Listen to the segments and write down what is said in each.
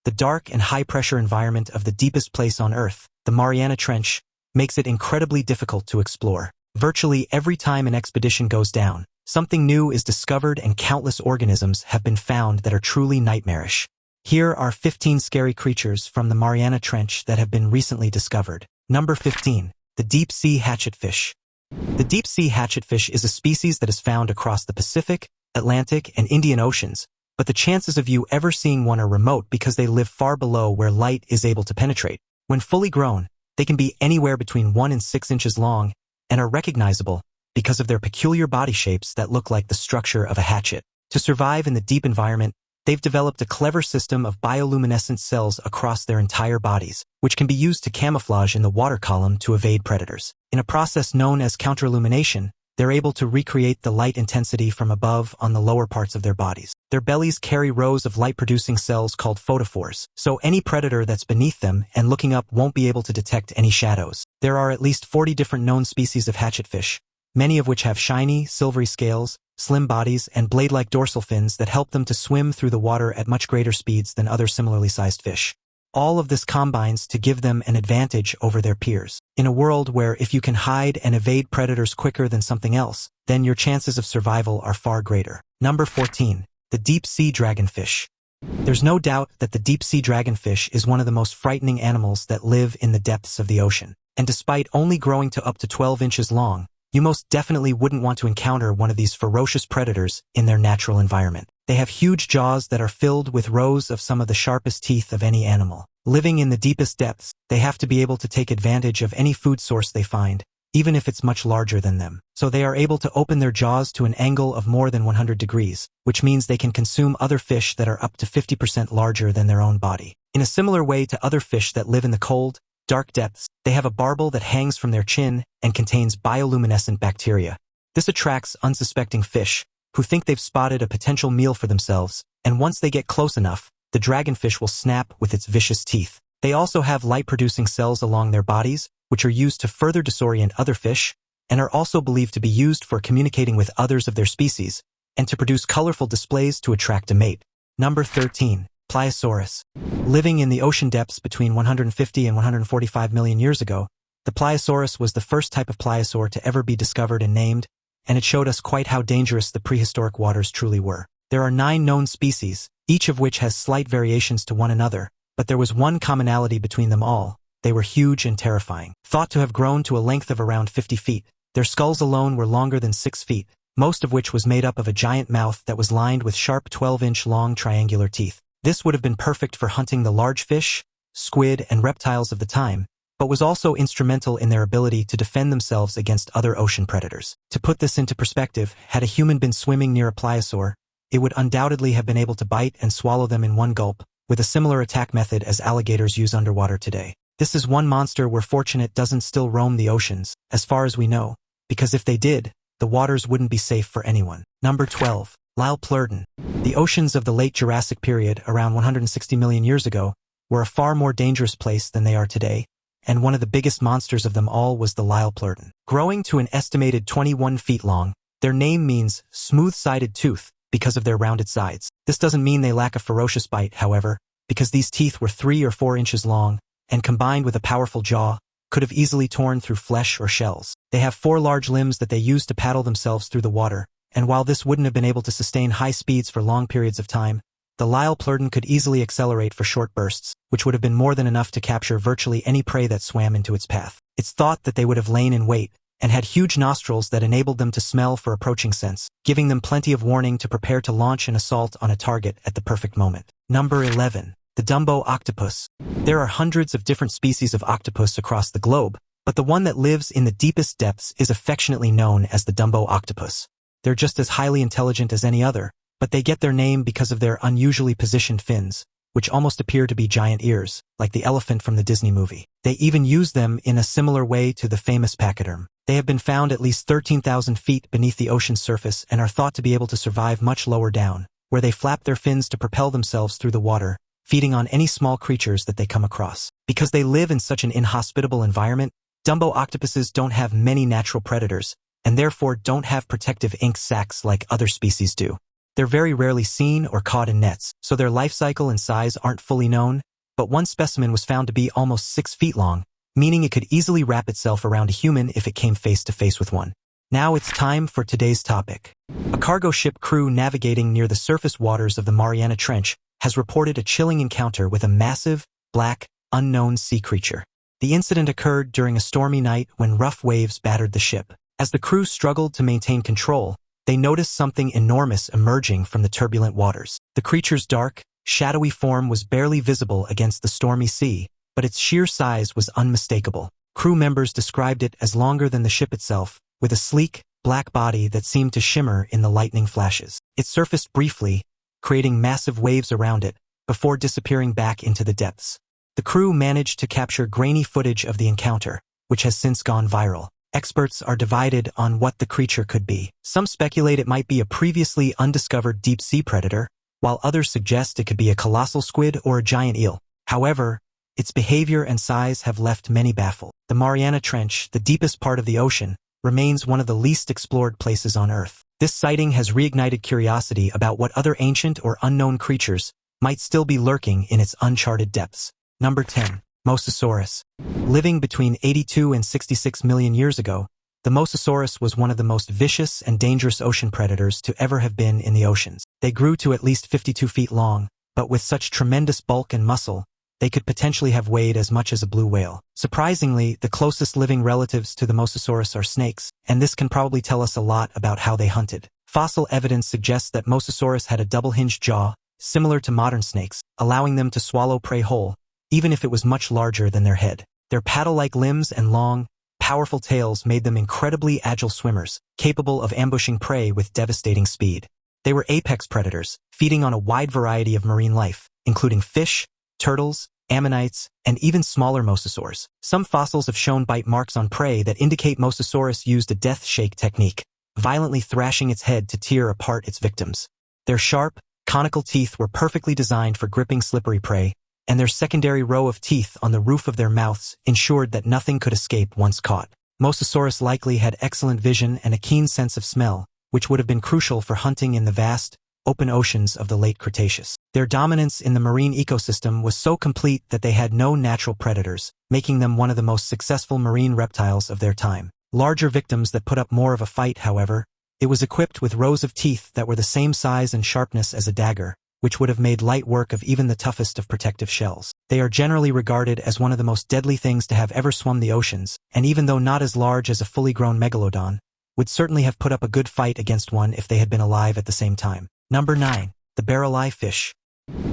The dark and high-pressure environment of the deepest place on Earth, the Mariana Trench, makes it incredibly difficult to explore. Virtually every time an expedition goes down, something new is discovered and countless organisms have been found that are truly nightmarish. Here are 15 scary creatures from the Mariana Trench that have been recently discovered. Number 15. The Deep Sea Hatchetfish. The Deep Sea Hatchetfish is a species that is found across the Pacific, Atlantic, and Indian Oceans, but the chances of you ever seeing one are remote because they live far below where light is able to penetrate. When fully grown, they can be anywhere between 1 and 6 inches long and are recognizable because of their peculiar body shapes that look like the structure of a hatchet. To survive in the deep environment, they've developed a clever system of bioluminescent cells across their entire bodies, which can be used to camouflage in the water column to evade predators. In a process known as counterillumination, they're able to recreate the light intensity from above on the lower parts of their bodies. Their bellies carry rows of light-producing cells called photophores, so any predator that's beneath them and looking up won't be able to detect any shadows. There are at least 40 different known species of hatchetfish, many of which have shiny, silvery scales, slim bodies, and blade-like dorsal fins that help them to swim through the water at much greater speeds than other similarly sized fish. All of this combines to give them an advantage over their peers. In a world where if you can hide and evade predators quicker than something else, then your chances of survival are far greater. Number 14. The Deep Sea Dragonfish. There's no doubt that the deep sea dragonfish is one of the most frightening animals that live in the depths of the ocean. And despite only growing to up to 12 inches long, you most definitely wouldn't want to encounter one of these ferocious predators in their natural environment. They have huge jaws that are filled with rows of some of the sharpest teeth of any animal. Living in the deepest depths, they have to be able to take advantage of any food source they find, even if it's much larger than them. So they are able to open their jaws to an angle of more than 100 degrees, which means they can consume other fish that are up to 50% larger than their own body. In a similar way to other fish that live in the cold, dark depths, they have a barbel that hangs from their chin and contains bioluminescent bacteria. This attracts unsuspecting fish, who think they've spotted a potential meal for themselves, and once they get close enough, the dragonfish will snap with its vicious teeth. They also have light-producing cells along their bodies, which are used to further disorient other fish, and are also believed to be used for communicating with others of their species, and to produce colorful displays to attract a mate. Number 13. Plyiosaurus. Living in the ocean depths between 150 and 145 million years ago, the Plyiosaurus was the first type of pliosaur to ever be discovered and named, and it showed us quite how dangerous the prehistoric waters truly were. There are 9 known species, each of which has slight variations to one another, but there was one commonality between them all. They were huge and terrifying. Thought to have grown to a length of around 50 feet, their skulls alone were longer than 6 feet, most of which was made up of a giant mouth that was lined with sharp 12-inch long triangular teeth. This would have been perfect for hunting the large fish, squid, and reptiles of the time, but was also instrumental in their ability to defend themselves against other ocean predators. To put this into perspective, had a human been swimming near a pliosaur, it would undoubtedly have been able to bite and swallow them in one gulp, with a similar attack method as alligators use underwater today. This is one monster we're fortunate doesn't still roam the oceans, as far as we know, because if they did, the waters wouldn't be safe for anyone. Number 12. Lyall Plurin. The oceans of the late Jurassic period, around 160 million years ago, were a far more dangerous place than they are today, and one of the biggest monsters of them all was the Lyall Plurin. Growing to an estimated 21 feet long, their name means smooth-sided tooth because of their rounded sides. This doesn't mean they lack a ferocious bite, however, because these teeth were 3 or 4 inches long, and combined with a powerful jaw, could have easily torn through flesh or shells. They have 4 large limbs that they use to paddle themselves through the water, and while this wouldn't have been able to sustain high speeds for long periods of time, the Lyall Plurin could easily accelerate for short bursts, which would have been more than enough to capture virtually any prey that swam into its path. It's thought that they would have lain in wait, and had huge nostrils that enabled them to smell for approaching scents, giving them plenty of warning to prepare to launch an assault on a target at the perfect moment. Number 11. The Dumbo Octopus. There are hundreds of different species of octopus across the globe, but the one that lives in the deepest depths is affectionately known as the Dumbo Octopus. They're just as highly intelligent as any other, but they get their name because of their unusually positioned fins, which almost appear to be giant ears, like the elephant from the Disney movie. They even use them in a similar way to the famous pachyderm. They have been found at least 13,000 feet beneath the ocean's surface and are thought to be able to survive much lower down, where they flap their fins to propel themselves through the water, feeding on any small creatures that they come across. Because they live in such an inhospitable environment, Dumbo octopuses don't have many natural predators, and therefore don't have protective ink sacs like other species do. They're very rarely seen or caught in nets, so their life cycle and size aren't fully known, but one specimen was found to be almost 6 feet long, meaning it could easily wrap itself around a human if it came face to face with one. Now it's time for today's topic. A cargo ship crew navigating near the surface waters of the Mariana Trench has reported a chilling encounter with a massive, black, unknown sea creature. The incident occurred during a stormy night when rough waves battered the ship. As the crew struggled to maintain control, they noticed something enormous emerging from the turbulent waters. The creature's dark, shadowy form was barely visible against the stormy sea, but its sheer size was unmistakable. Crew members described it as longer than the ship itself, with a sleek, black body that seemed to shimmer in the lightning flashes. It surfaced briefly, creating massive waves around it, before disappearing back into the depths. The crew managed to capture grainy footage of the encounter, which has since gone viral. Experts are divided on what the creature could be. Some speculate it might be a previously undiscovered deep-sea predator, while others suggest it could be a colossal squid or a giant eel. However, its behavior and size have left many baffled. The Mariana Trench, the deepest part of the ocean, remains one of the least explored places on Earth. This sighting has reignited curiosity about what other ancient or unknown creatures might still be lurking in its uncharted depths. Number 10. Mosasaurus. Living between 82 and 66 million years ago, the Mosasaurus was one of the most vicious and dangerous ocean predators to ever have been in the oceans. They grew to at least 52 feet long, but with such tremendous bulk and muscle, they could potentially have weighed as much as a blue whale. Surprisingly, the closest living relatives to the Mosasaurus are snakes, and this can probably tell us a lot about how they hunted. Fossil evidence suggests that Mosasaurus had a double-hinged jaw, similar to modern snakes, allowing them to swallow prey whole, even if it was much larger than their head. Their paddle-like limbs and long, powerful tails made them incredibly agile swimmers, capable of ambushing prey with devastating speed. They were apex predators, feeding on a wide variety of marine life, including fish, turtles, ammonites, and even smaller mosasaurs. Some fossils have shown bite marks on prey that indicate Mosasaurus used a death shake technique, violently thrashing its head to tear apart its victims. Their sharp, conical teeth were perfectly designed for gripping slippery prey, and their secondary row of teeth on the roof of their mouths ensured that nothing could escape once caught. Mosasaurus likely had excellent vision and a keen sense of smell, which would have been crucial for hunting in the vast, open oceans of the late Cretaceous. Their dominance in the marine ecosystem was so complete that they had no natural predators, making them one of the most successful marine reptiles of their time. Larger victims that put up more of a fight, however, it was equipped with rows of teeth that were the same size and sharpness as a dagger, which would have made light work of even the toughest of protective shells. They are generally regarded as one of the most deadly things to have ever swum the oceans, and even though not as large as a fully grown Megalodon, would certainly have put up a good fight against one if they had been alive at the same time. Number 9. The Barreleye Fish.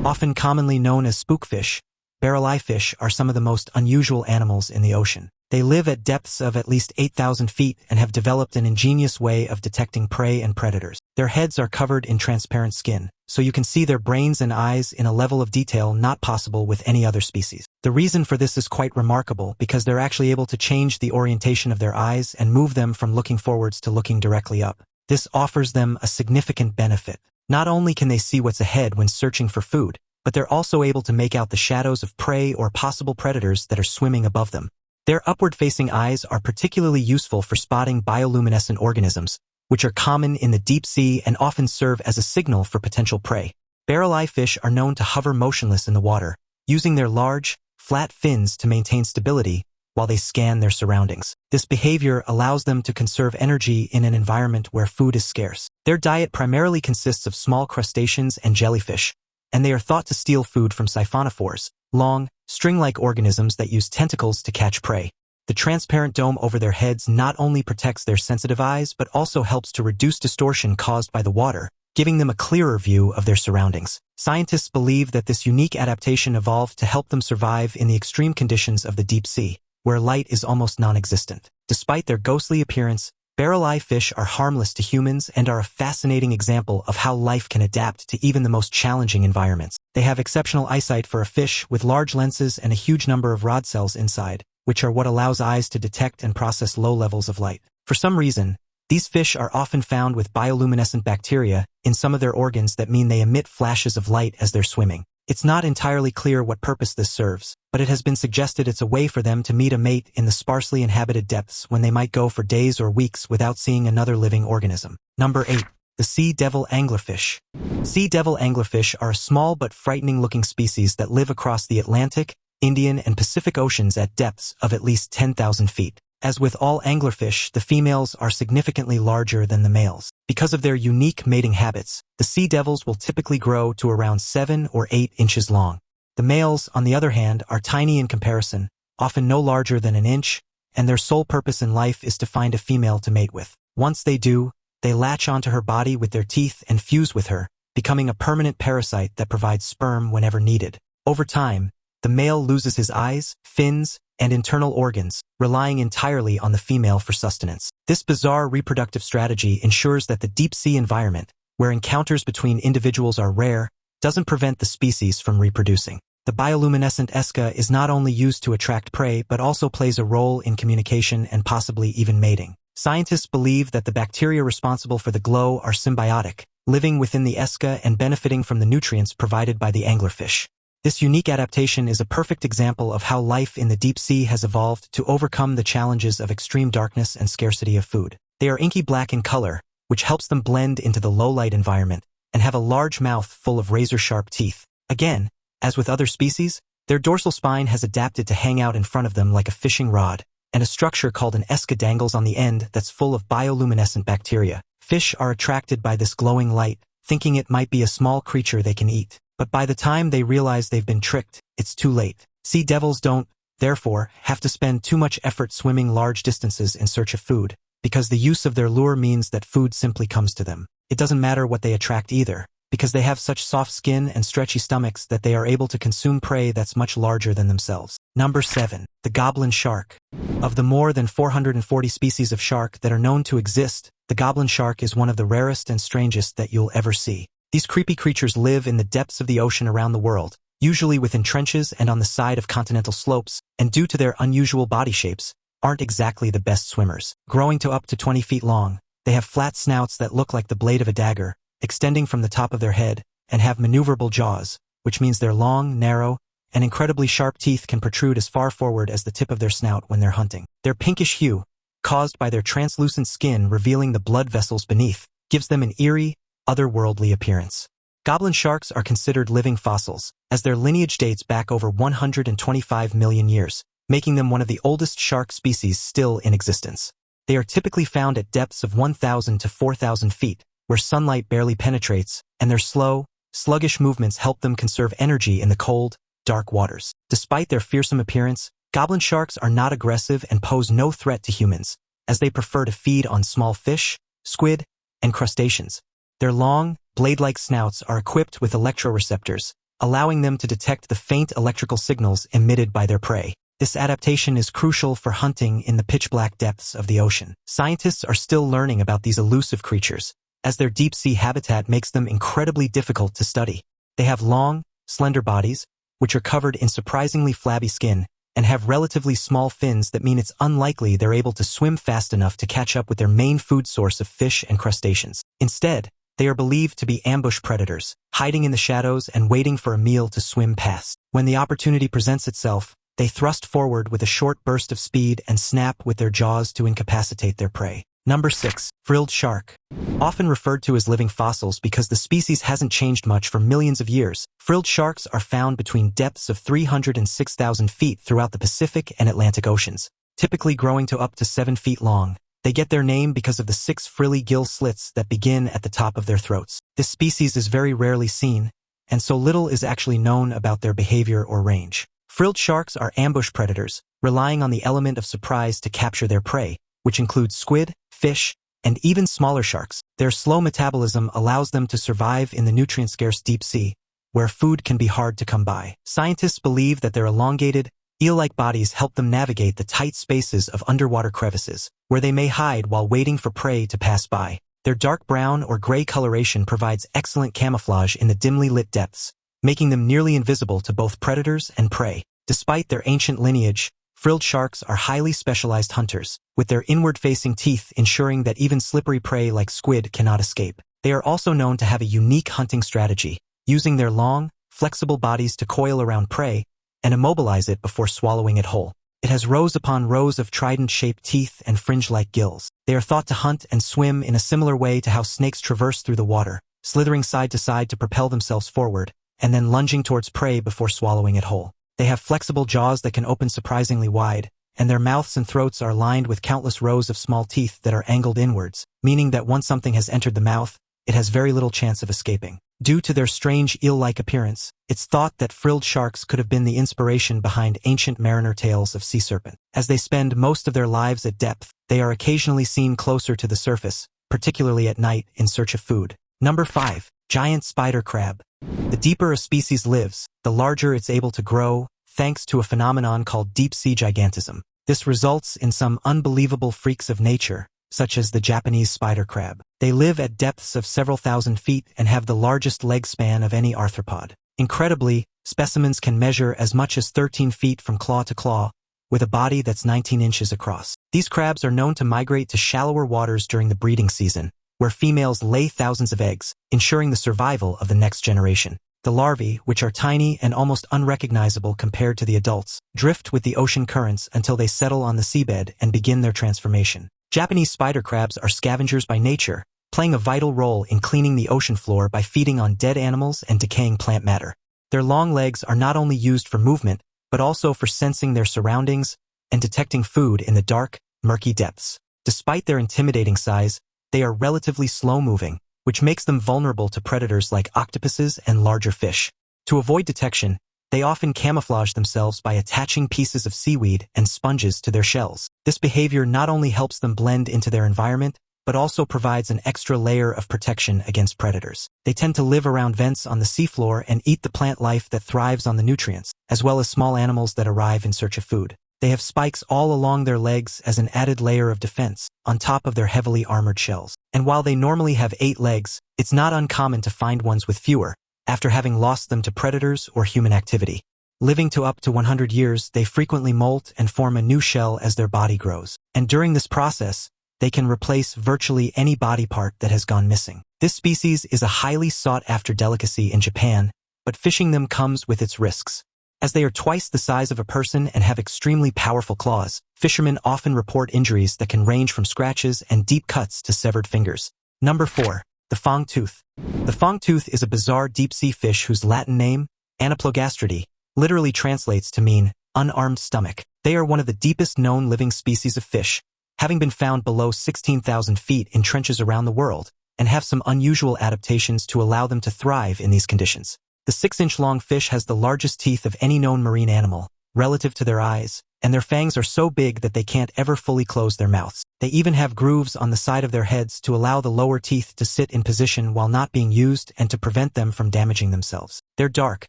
Often commonly known as spookfish, Barreleye fish are some of the most unusual animals in the ocean. They live at depths of at least 8,000 feet and have developed an ingenious way of detecting prey and predators. Their heads are covered in transparent skin, so you can see their brains and eyes in a level of detail not possible with any other species. The reason for this is quite remarkable because they're actually able to change the orientation of their eyes and move them from looking forwards to looking directly up. This offers them a significant benefit. Not only can they see what's ahead when searching for food, but they're also able to make out the shadows of prey or possible predators that are swimming above them. Their upward-facing eyes are particularly useful for spotting bioluminescent organisms, which are common in the deep sea and often serve as a signal for potential prey. Barreleye fish are known to hover motionless in the water, using their large, flat fins to maintain stability while they scan their surroundings. This behavior allows them to conserve energy in an environment where food is scarce. Their diet primarily consists of small crustaceans and jellyfish, and they are thought to steal food from siphonophores, long, string-like organisms that use tentacles to catch prey. The transparent dome over their heads not only protects their sensitive eyes but also helps to reduce distortion caused by the water, giving them a clearer view of their surroundings. Scientists believe that this unique adaptation evolved to help them survive in the extreme conditions of the deep sea, where light is almost non-existent. Despite their ghostly appearance, barreleye fish are harmless to humans and are a fascinating example of how life can adapt to even the most challenging environments. They have exceptional eyesight for a fish with large lenses and a huge number of rod cells inside, which are what allows eyes to detect and process low levels of light. For some reason, these fish are often found with bioluminescent bacteria in some of their organs that mean they emit flashes of light as they're swimming. It's not entirely clear what purpose this serves, but it has been suggested it's a way for them to meet a mate in the sparsely inhabited depths when they might go for days or weeks without seeing another living organism. Number 8. the sea devil anglerfish. Sea devil anglerfish are a small but frightening-looking species that live across the Atlantic, Indian, and Pacific Oceans at depths of at least 10,000 feet. As with all anglerfish, the females are significantly larger than the males. Because of their unique mating habits, the sea devils will typically grow to around 7 or 8 inches long. The males, on the other hand, are tiny in comparison, often no larger than an inch, and their sole purpose in life is to find a female to mate with. Once they do, they latch onto her body with their teeth and fuse with her, becoming a permanent parasite that provides sperm whenever needed. Over time, the male loses his eyes, fins, and internal organs, relying entirely on the female for sustenance. This bizarre reproductive strategy ensures that the deep-sea environment, where encounters between individuals are rare, doesn't prevent the species from reproducing. The bioluminescent esca is not only used to attract prey but also plays a role in communication and possibly even mating. Scientists believe that the bacteria responsible for the glow are symbiotic, living within the esca and benefiting from the nutrients provided by the anglerfish. This unique adaptation is a perfect example of how life in the deep sea has evolved to overcome the challenges of extreme darkness and scarcity of food. They are inky black in color, which helps them blend into the low-light environment, and have a large mouth full of razor-sharp teeth. Again, as with other species, their dorsal spine has adapted to hang out in front of them like a fishing rod, and a structure called an esca dangles on the end that's full of bioluminescent bacteria. Fish are attracted by this glowing light, thinking it might be a small creature they can eat. But by the time they realize they've been tricked, it's too late. Sea devils don't, therefore, have to spend too much effort swimming large distances in search of food, because the use of their lure means that food simply comes to them. It doesn't matter what they attract either, because they have such soft skin and stretchy stomachs that they are able to consume prey that's much larger than themselves. Number 7. The Goblin Shark. Of the more than 440 species of shark that are known to exist, the Goblin Shark is one of the rarest and strangest that you'll ever see. These creepy creatures live in the depths of the ocean around the world, usually within trenches and on the side of continental slopes, and due to their unusual body shapes, aren't exactly the best swimmers. Growing to up to 20 feet long, they have flat snouts that look like the blade of a dagger, extending from the top of their head, and have maneuverable jaws, which means their long, narrow, and incredibly sharp teeth can protrude as far forward as the tip of their snout when they're hunting. Their pinkish hue, caused by their translucent skin revealing the blood vessels beneath, gives them an eerie, otherworldly appearance. Goblin sharks are considered living fossils, as their lineage dates back over 125 million years, making them one of the oldest shark species still in existence. They are typically found at depths of 1,000 to 4,000 feet, where sunlight barely penetrates, and their slow, sluggish movements help them conserve energy in the cold, dark waters. Despite their fearsome appearance, goblin sharks are not aggressive and pose no threat to humans, as they prefer to feed on small fish, squid, and crustaceans. Their long, blade-like snouts are equipped with electroreceptors, allowing them to detect the faint electrical signals emitted by their prey. This adaptation is crucial for hunting in the pitch-black depths of the ocean. Scientists are still learning about these elusive creatures, as their deep-sea habitat makes them incredibly difficult to study. They have long, slender bodies, which are covered in surprisingly flabby skin, and have relatively small fins that mean it's unlikely they're able to swim fast enough to catch up with their main food source of fish and crustaceans. Instead, they are believed to be ambush predators, hiding in the shadows and waiting for a meal to swim past. When the opportunity presents itself, they thrust forward with a short burst of speed and snap with their jaws to incapacitate their prey. Number 6. Frilled Shark. Often referred to as living fossils because the species hasn't changed much for millions of years, frilled sharks are found between depths of 300 and 6,000 feet throughout the Pacific and Atlantic Oceans, typically growing to up to 7 feet long. They get their name because of the 6 frilly gill slits that begin at the top of their throats. This species is very rarely seen, and so little is actually known about their behavior or range. Frilled sharks are ambush predators, relying on the element of surprise to capture their prey, which includes squid, fish, and even smaller sharks. Their slow metabolism allows them to survive in the nutrient-scarce deep sea, where food can be hard to come by. Scientists believe that their elongated, eel-like bodies help them navigate the tight spaces of underwater crevices, where they may hide while waiting for prey to pass by. Their dark brown or gray coloration provides excellent camouflage in the dimly lit depths, making them nearly invisible to both predators and prey. Despite their ancient lineage, frilled sharks are highly specialized hunters, with their inward-facing teeth ensuring that even slippery prey like squid cannot escape. They are also known to have a unique hunting strategy, using their long, flexible bodies to coil around prey and immobilize it before swallowing it whole. It has rows upon rows of trident-shaped teeth and fringe-like gills. They are thought to hunt and swim in a similar way to how snakes traverse through the water, slithering side to side to propel themselves forward, and then lunging towards prey before swallowing it whole. They have flexible jaws that can open surprisingly wide, and their mouths and throats are lined with countless rows of small teeth that are angled inwards, meaning that once something has entered the mouth, it has very little chance of escaping. Due to their strange eel-like appearance, it's thought that frilled sharks could have been the inspiration behind ancient mariner tales of sea serpent. As they spend most of their lives at depth, they are occasionally seen closer to the surface, particularly at night in search of food. Number 5. Giant spider crab. The deeper a species lives, the larger it's able to grow, thanks to a phenomenon called deep-sea gigantism. This results in some unbelievable freaks of nature, such as the Japanese spider crab. They live at depths of several thousand feet and have the largest leg span of any arthropod. Incredibly, specimens can measure as much as 13 feet from claw to claw, with a body that's 19 inches across. These crabs are known to migrate to shallower waters during the breeding season, where females lay thousands of eggs, ensuring the survival of the next generation. The larvae, which are tiny and almost unrecognizable compared to the adults, drift with the ocean currents until they settle on the seabed and begin their transformation. Japanese spider crabs are scavengers by nature, playing a vital role in cleaning the ocean floor by feeding on dead animals and decaying plant matter. Their long legs are not only used for movement, but also for sensing their surroundings and detecting food in the dark, murky depths. Despite their intimidating size, they are relatively slow-moving, which makes them vulnerable to predators like octopuses and larger fish. To avoid detection, they often camouflage themselves by attaching pieces of seaweed and sponges to their shells. This behavior not only helps them blend into their environment, but also provides an extra layer of protection against predators. They tend to live around vents on the seafloor and eat the plant life that thrives on the nutrients, as well as small animals that arrive in search of food. They have spikes all along their legs as an added layer of defense, on top of their heavily armored shells. And while they normally have 8 legs, it's not uncommon to find ones with fewer, after having lost them to predators or human activity. Living to up to 100 years, they frequently molt and form a new shell as their body grows. And during this process, they can replace virtually any body part that has gone missing. This species is a highly sought-after delicacy in Japan, but fishing them comes with its risks. As they are twice the size of a person and have extremely powerful claws, fishermen often report injuries that can range from scratches and deep cuts to severed fingers. Number 4. The Fangtooth. The Fangtooth is a bizarre deep-sea fish whose Latin name, Anaplogastridae, literally translates to mean unarmed stomach. They are one of the deepest known living species of fish, having been found below 16,000 feet in trenches around the world, and have some unusual adaptations to allow them to thrive in these conditions. The 6-inch-long fish has the largest teeth of any known marine animal, relative to their eyes, and their fangs are so big that they can't ever fully close their mouths. They even have grooves on the side of their heads to allow the lower teeth to sit in position while not being used and to prevent them from damaging themselves. Their dark,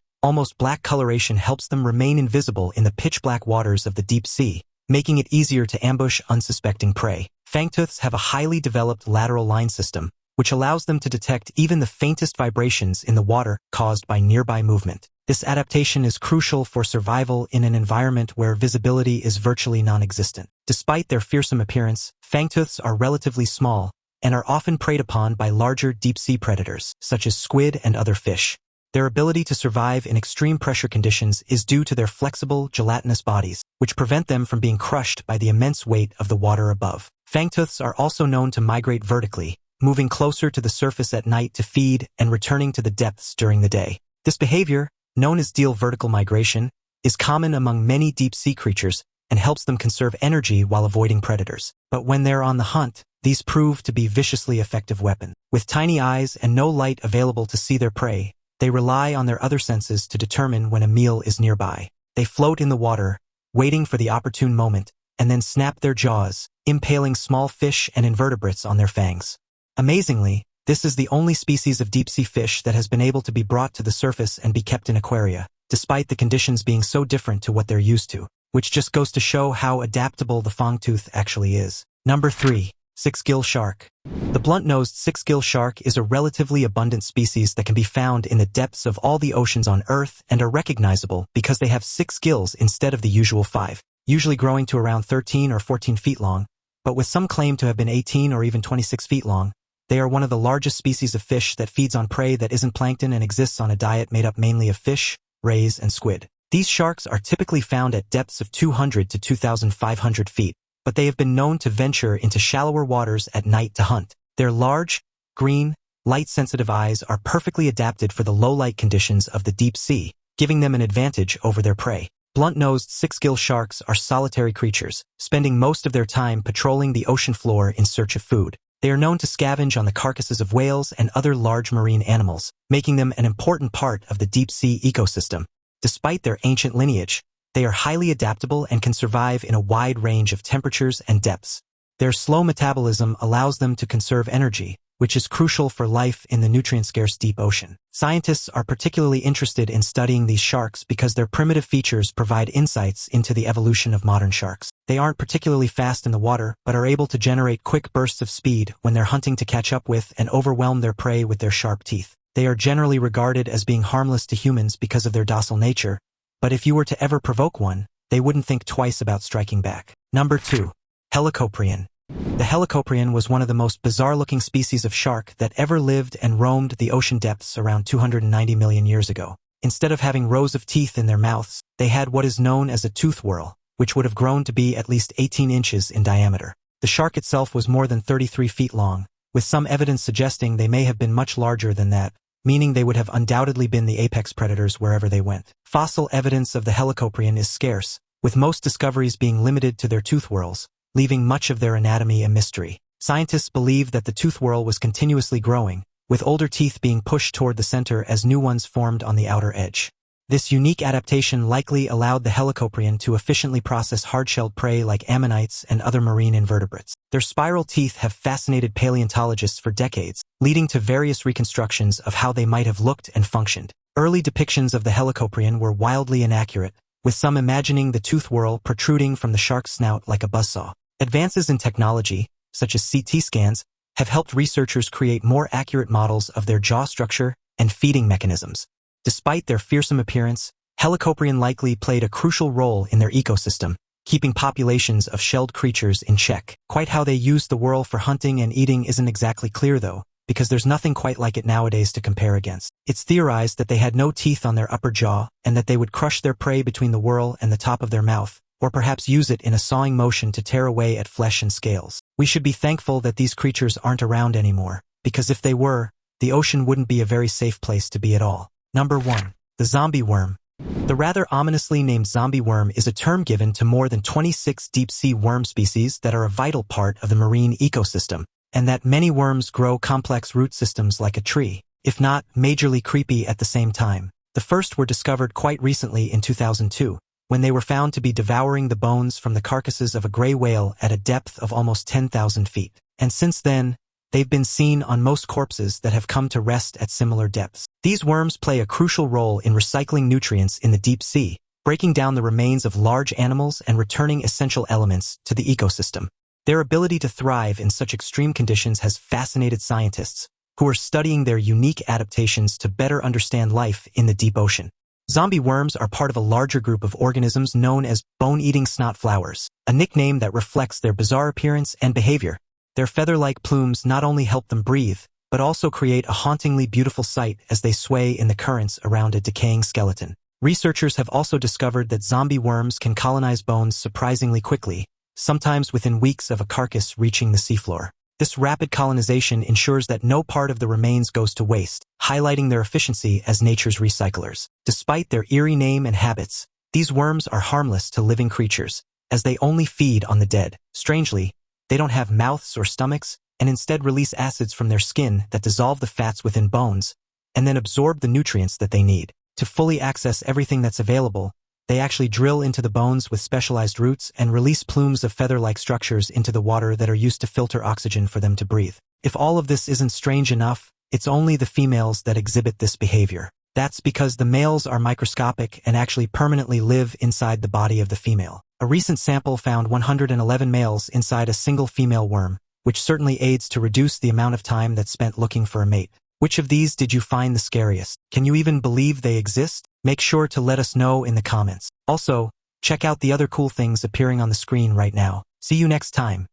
almost black coloration helps them remain invisible in the pitch-black waters of the deep sea, making it easier to ambush unsuspecting prey. Fangtooths have a highly developed lateral line system, which allows them to detect even the faintest vibrations in the water caused by nearby movement. This adaptation is crucial for survival in an environment where visibility is virtually non-existent. Despite their fearsome appearance, Fangtooths are relatively small and are often preyed upon by larger deep-sea predators, such as squid and other fish. Their ability to survive in extreme pressure conditions is due to their flexible, gelatinous bodies, which prevent them from being crushed by the immense weight of the water above. Fangtooths are also known to migrate vertically, moving closer to the surface at night to feed and returning to the depths during the day. This behavior, known as diel vertical migration, is common among many deep-sea creatures and helps them conserve energy while avoiding predators. But when they're on the hunt, these prove to be viciously effective weapons. With tiny eyes and no light available to see their prey, they rely on their other senses to determine when a meal is nearby. They float in the water, waiting for the opportune moment, and then snap their jaws, impaling small fish and invertebrates on their fangs. Amazingly, this is the only species of deep-sea fish that has been able to be brought to the surface and be kept in aquaria, despite the conditions being so different to what they're used to, which just goes to show how adaptable the Fangtooth actually is. Number 3. Sixkill Shark. The blunt-nosed Sixkill Shark is a relatively abundant species that can be found in the depths of all the oceans on Earth and are recognizable because they have 6 gills instead of the usual 5, usually growing to around 13 or 14 feet long, but with some claim to have been 18 or even 26 feet long. They are one of the largest species of fish that feeds on prey that isn't plankton and exists on a diet made up mainly of fish, rays, and squid. These sharks are typically found at depths of 200 to 2,500 feet, but they have been known to venture into shallower waters at night to hunt. Their large, green, light-sensitive eyes are perfectly adapted for the low-light conditions of the deep sea, giving them an advantage over their prey. Blunt-nosed sixkill sharks are solitary creatures, spending most of their time patrolling the ocean floor in search of food. They are known to scavenge on the carcasses of whales and other large marine animals, making them an important part of the deep-sea ecosystem. Despite their ancient lineage, they are highly adaptable and can survive in a wide range of temperatures and depths. Their slow metabolism allows them to conserve energy, which is crucial for life in the nutrient-scarce deep ocean. Scientists are particularly interested in studying these sharks because their primitive features provide insights into the evolution of modern sharks. They aren't particularly fast in the water, but are able to generate quick bursts of speed when they're hunting to catch up with and overwhelm their prey with their sharp teeth. They are generally regarded as being harmless to humans because of their docile nature, but if you were to ever provoke one, they wouldn't think twice about striking back. Number 2. Helicoprion. The helicoprion was one of the most bizarre-looking species of shark that ever lived and roamed the ocean depths around 290 million years ago. Instead of having rows of teeth in their mouths, they had what is known as a tooth whorl, which would have grown to be at least 18 inches in diameter. The shark itself was more than 33 feet long, with some evidence suggesting they may have been much larger than that, meaning they would have undoubtedly been the apex predators wherever they went. Fossil evidence of the helicoprion is scarce, with most discoveries being limited to their tooth whorls, leaving much of their anatomy a mystery. Scientists believe that the tooth whorl was continuously growing, with older teeth being pushed toward the center as new ones formed on the outer edge. This unique adaptation likely allowed the helicoprion to efficiently process hard-shelled prey like ammonites and other marine invertebrates. Their spiral teeth have fascinated paleontologists for decades, leading to various reconstructions of how they might have looked and functioned. Early depictions of the helicoprion were wildly inaccurate, with some imagining the tooth whorl protruding from the shark's snout like a buzzsaw. Advances in technology, such as CT scans, have helped researchers create more accurate models of their jaw structure and feeding mechanisms. Despite their fearsome appearance, helicoprion likely played a crucial role in their ecosystem, keeping populations of shelled creatures in check. Quite how they used the whorl for hunting and eating isn't exactly clear though, because there's nothing quite like it nowadays to compare against. It's theorized that they had no teeth on their upper jaw and that they would crush their prey between the whorl and the top of their mouth, or perhaps use it in a sawing motion to tear away at flesh and scales. We should be thankful that these creatures aren't around anymore, because if they were, the ocean wouldn't be a very safe place to be at all. Number 1. The zombie worm. The rather ominously named zombie worm is a term given to more than 26 deep-sea worm species that are a vital part of the marine ecosystem, and that many worms grow complex root systems like a tree, if not majorly creepy at the same time. The first were discovered quite recently in 2002, when they were found to be devouring the bones from the carcasses of a gray whale at a depth of almost 10,000 feet. And since then, they've been seen on most corpses that have come to rest at similar depths. These worms play a crucial role in recycling nutrients in the deep sea, breaking down the remains of large animals and returning essential elements to the ecosystem. Their ability to thrive in such extreme conditions has fascinated scientists, who are studying their unique adaptations to better understand life in the deep ocean. Zombie worms are part of a larger group of organisms known as bone-eating snot flowers, a nickname that reflects their bizarre appearance and behavior. Their feather-like plumes not only help them breathe, but also create a hauntingly beautiful sight as they sway in the currents around a decaying skeleton. Researchers have also discovered that zombie worms can colonize bones surprisingly quickly, sometimes within weeks of a carcass reaching the seafloor. This rapid colonization ensures that no part of the remains goes to waste, highlighting their efficiency as nature's recyclers. Despite their eerie name and habits, these worms are harmless to living creatures, as they only feed on the dead. Strangely, they don't have mouths or stomachs, and instead release acids from their skin that dissolve the fats within bones, and then absorb the nutrients that they need. To fully access everything that's available, they actually drill into the bones with specialized roots and release plumes of feather-like structures into the water that are used to filter oxygen for them to breathe. If all of this isn't strange enough, it's only the females that exhibit this behavior. That's because the males are microscopic and actually permanently live inside the body of the female. A recent sample found 111 males inside a single female worm, which certainly aids to reduce the amount of time that's spent looking for a mate. Which of these did you find the scariest? Can you even believe they exist? Make sure to let us know in the comments. Also, check out the other cool things appearing on the screen right now. See you next time.